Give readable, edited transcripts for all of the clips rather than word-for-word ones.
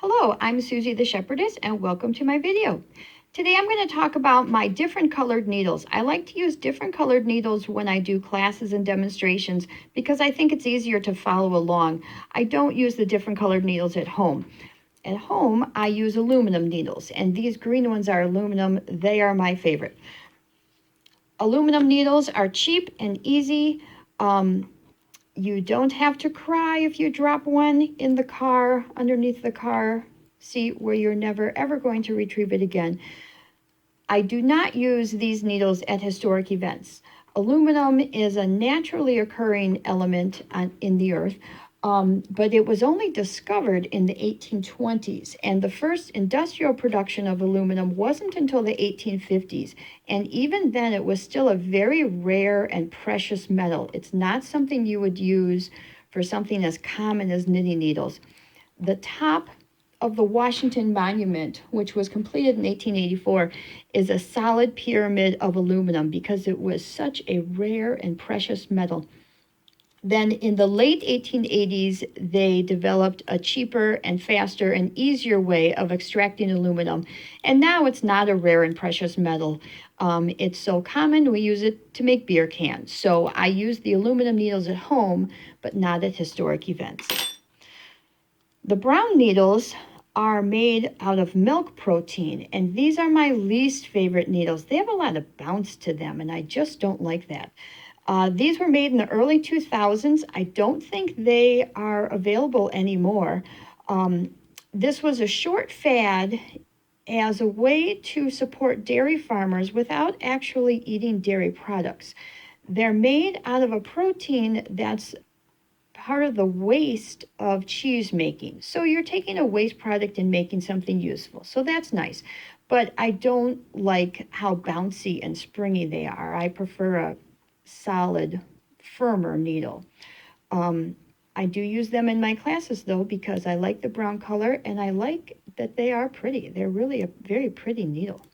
Hello, I'm Susie the Shepherdess and welcome to my video. Today I'm going to talk about my different colored needles. I like to use different colored needles when I do classes and demonstrations because I think it's easier to follow along. I don't use the different colored needles at home. At home, I use aluminum needles, and these green ones are aluminum. They are my favorite. Aluminum needles are cheap and easy. You don't have to cry if you drop one in the car, underneath the car seat, where you're never ever going to retrieve it again. I do not use these needles at historic events. Aluminum is a naturally occurring element in the earth, but it was only discovered in the 1820s, and the first industrial production of aluminum wasn't until the 1850s. And even then, it was still a very rare and precious metal. It's not something you would use for something as common as knitting needles. The top of the Washington Monument, which was completed in 1884, is a solid pyramid of aluminum because it was such a rare and precious metal. Then in the late 1880s, they developed a cheaper and faster and easier way of extracting aluminum. And now it's not a rare and precious metal. It's so common, we use it to make beer cans. So I use the aluminum needles at home, but not at historic events. The brown needles are made out of milk protein, and these are my least favorite needles. They have a lot of bounce to them, and I just don't like that. These were made in the early 2000s. I don't think they are available anymore. This was a short fad as a way to support dairy farmers without actually eating dairy products. They're made out of a protein that's part of the waste of cheese making. So you're taking a waste product and making something useful. So that's nice. But I don't like how bouncy and springy they are. I prefer a solid, firmer needle. I do use them in my classes though because I like the brown color and I like that they are pretty. They're really a very pretty needle.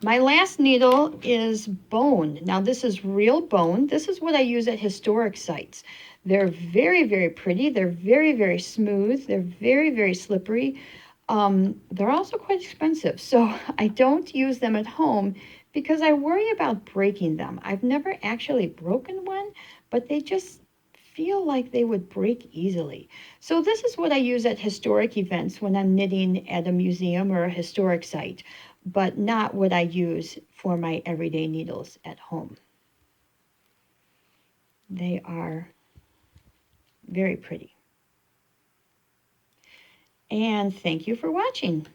My last needle is bone. Now this is real bone. This is what I use at historic sites. They're very, very pretty. They're very, very smooth. They're very, very slippery. They're also quite expensive. So I don't use them at home because I worry about breaking them. I've never actually broken one, but they just feel like they would break easily. So this is what I use at historic events when I'm knitting at a museum or a historic site, but not what I use for my everyday needles at home. They are very pretty. And thank you for watching.